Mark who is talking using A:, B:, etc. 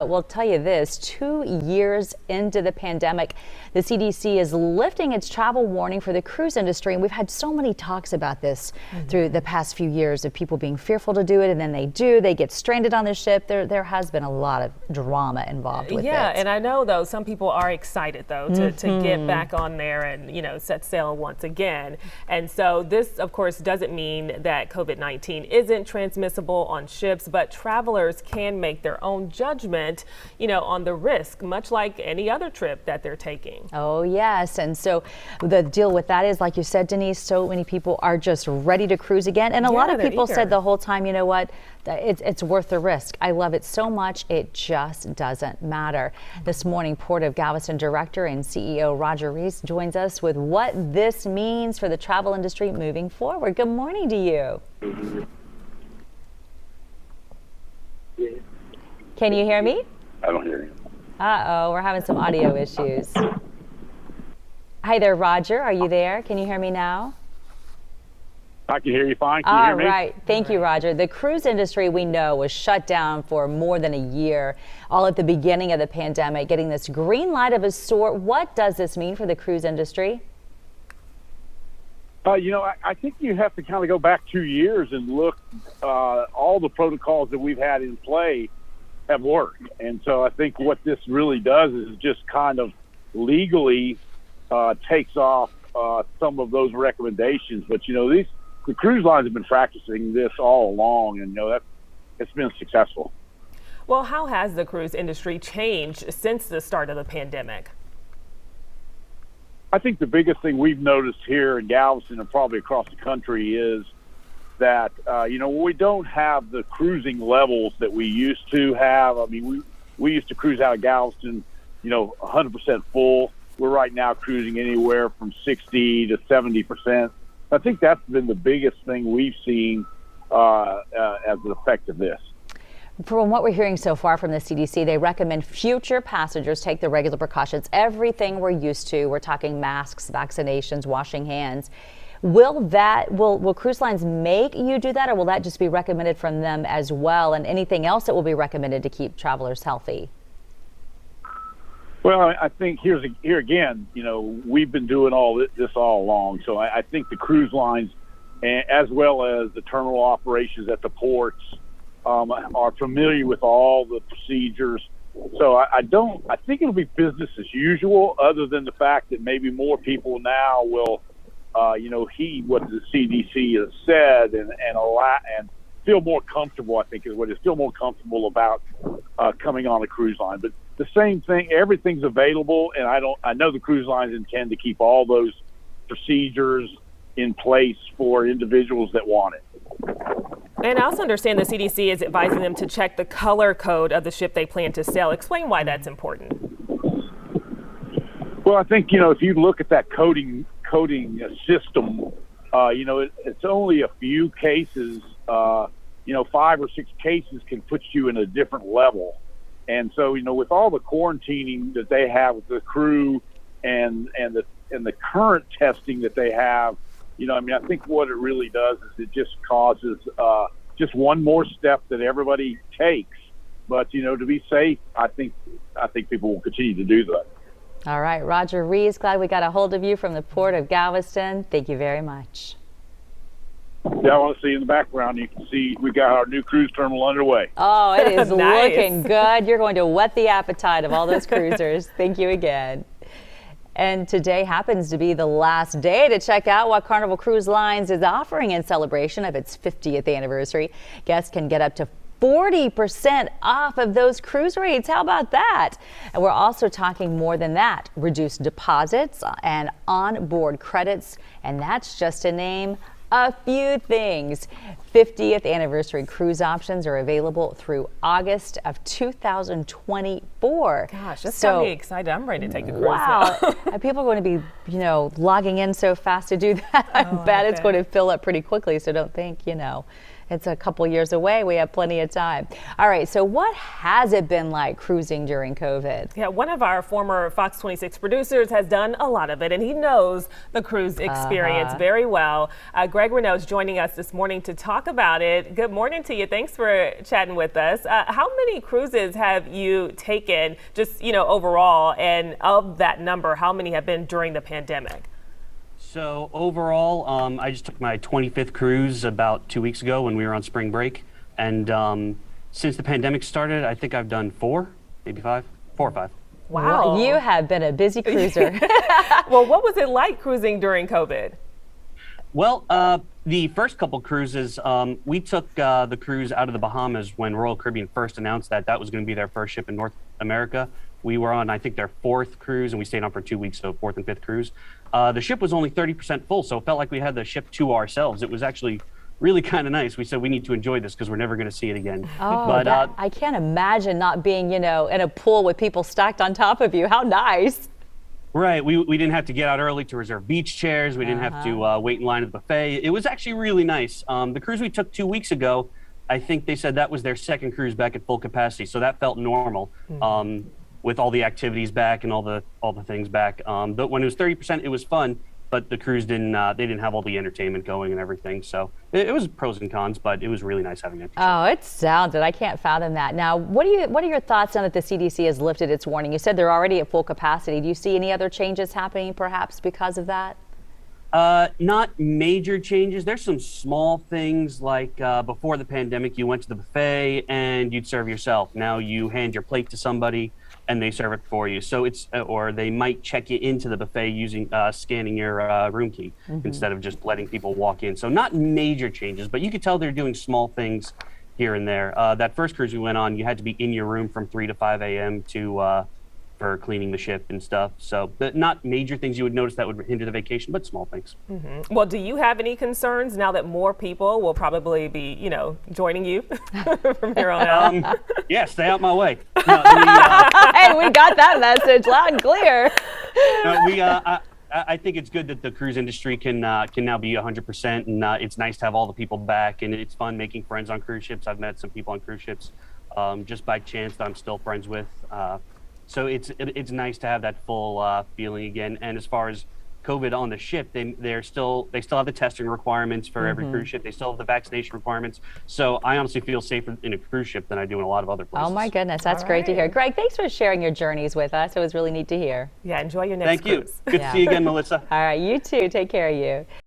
A: We'll tell you this, 2 years into the pandemic, the CDC is lifting its travel warning for the cruise industry. And we've had so many talks about this through the past few years of people being fearful to do it. And then they get stranded on the ship. There has been a lot of drama involved with it.
B: Yeah, and I know, though, some people are excited, though, to get back on there and, set sail once again. And so this, of course, doesn't mean that COVID-19 isn't transmissible on ships, but travelers can make their own judgment on the risk, much like any other trip that they're taking.
A: Oh, yes. And so the deal with that is, like you said, Denise, so many people are just ready to cruise again. And a lot of people said the whole time, you know what, it's worth the risk. I love it so much. It just doesn't matter. This morning, Port of Galveston Director and CEO Rodger Rees joins us with what this means for the travel industry moving forward. Good morning to you. Can you hear me?
C: I don't hear you.
A: Uh-oh, we're having some audio issues. Hi there, Rodger. Are you there? Can you hear me now?
C: I can hear you fine. Can you hear me?
A: All right. Thank you, Rodger. The cruise industry, we know, was shut down for more than a year, all at the beginning of the pandemic, getting this green light of a sort. What does this mean for the cruise industry?
C: I think you have to kind of go back 2 years and look. All the protocols that we've had in play have worked. And so I think what this really does is just kind of legally takes off some of those recommendations. But, the cruise lines have been practicing this all along, and, it's been successful.
B: Well, how has the cruise industry changed since the start of the pandemic?
C: I think the biggest thing we've noticed here in Galveston and probably across the country is that, we don't have the cruising levels that we used to have. I mean, we used to cruise out of Galveston, 100% full. We're right now cruising anywhere from 60 to 70%. I think that's been the biggest thing we've seen as an effect of this.
A: From what we're hearing so far from the CDC, they recommend future passengers take the regular precautions, everything we're used to. We're talking masks, vaccinations, washing hands. Will cruise lines make you do that, or will that just be recommended from them as well? And anything else that will be recommended to keep travelers healthy?
C: Well, I think here again, we've been doing all this all along. So I think the cruise lines, as well as the terminal operations at the ports, are familiar with all the procedures. So I think it'll be business as usual, other than the fact that maybe more people now will, heed what the CDC has said and feel more comfortable, I think is what it is, feel more comfortable about coming on a cruise line. But the same thing, everything's available, and I know the cruise lines intend to keep all those procedures in place for individuals that want it.
B: And I also understand the CDC is advising them to check the color code of the ship they plan to sail. Explain why that's important.
C: Well, I think, if you look at that coding system, it's only a few cases, 5 or 6 cases can put you in a different level. And so, with all the quarantining that they have with the crew and the current testing that they have, I think what it really does is it just causes just one more step that everybody takes. But, to be safe, I think people will continue to do that.
A: All right, Rodger Rees, glad we got a hold of you from the Port of Galveston. Thank you very much.
C: Yeah, I want to see in the background, you can see we got our new cruise terminal underway.
A: Oh, it is
B: Nice.
A: Looking good. You're going to whet the appetite of all those cruisers. Thank you again. And today happens to be the last day to check out what Carnival Cruise Lines is offering in celebration of its 50th anniversary. Guests can get up to 40% off of those cruise rates. How about that? And we're also talking more than that. Reduced deposits and onboard credits. And that's just to name a few things. 50th anniversary cruise options are available through August of 2024.
B: Gosh, that's got me excited. I'm ready to take a cruise
A: now.
B: now.
A: People are going to be, logging in so fast to do that. I bet it's going to fill up pretty quickly. So don't think, It's a couple years away. We have plenty of time. All right, so what has it been like cruising during COVID?
B: Yeah, one of our former Fox 26 producers has done a lot of it, and he knows the cruise experience very well. Greg Renaud is joining us this morning to talk about it. Good morning to you. Thanks for chatting with us. How many cruises have you taken, just, overall, and of that number, how many have been during the pandemic?
D: So overall, I just took my 25th cruise about 2 weeks ago when we were on spring break. And since the pandemic started, I think I've done 4, maybe 5, 4 or 5.
B: Wow.
A: You have been a busy cruiser.
B: Well, what was it like cruising during COVID?
D: Well, the first couple cruises, we took the cruise out of the Bahamas when Royal Caribbean first announced that was going to be their first ship in North America. We were on, I think, their 4th cruise, and we stayed on for 2 weeks, so 4th and 5th cruise. The ship was only 30% full, so it felt like we had the ship to ourselves. It was actually really kind of nice. We said we need to enjoy this because we're never going to see it again.
A: Oh, but I can't imagine not being, in a pool with people stacked on top of you. How nice.
D: Right. We didn't have to get out early to reserve beach chairs. We didn't have to wait in line at the buffet. It was actually really nice. The cruise we took 2 weeks ago, I think they said that was their 2nd cruise back at full capacity, so that felt normal. With all the activities back and all the things back. But when it was 30%, it was fun. But the cruise didn't have all the entertainment going and everything. So it was pros and cons, but it was really nice having it.
A: Oh, it sounded. I can't fathom that. Now, what are your thoughts now that the CDC has lifted its warning? You said they're already at full capacity. Do you see any other changes happening perhaps because of that?
D: Not major changes. There's some small things like before the pandemic, you went to the buffet and you'd serve yourself. Now you hand your plate to somebody and they serve it for you. So it's, or they might check you into the buffet using scanning your room key instead of just letting people walk in. So not major changes, but you could tell they're doing small things here and there. That first cruise we went on, you had to be in your room from 3 to 5 a.m. For cleaning the ship and stuff. So but not major things you would notice that would hinder the vacation, but small things.
B: Well, do you have any concerns now that more people will probably be, joining you from here on out?
D: Yeah, stay out my way. No,
A: Hey, we got that message loud and clear.
D: I think it's good that the cruise industry can now be 100%, and it's nice to have all the people back, and it's fun making friends on cruise ships. I've met some people on cruise ships just by chance that I'm still friends with. So it's nice to have that full feeling again. And as far as COVID on the ship, they still have the testing requirements for every cruise ship. They still have the vaccination requirements. So I honestly feel safer in a cruise ship than I do in a lot of other places.
A: Oh my goodness, that's great to hear. Greg, thanks for sharing your journeys with us. It was really neat to hear.
B: Yeah, enjoy your next cruise.
D: Thank you. Good to see you again, Melissa.
A: All right, you too. Take care of you.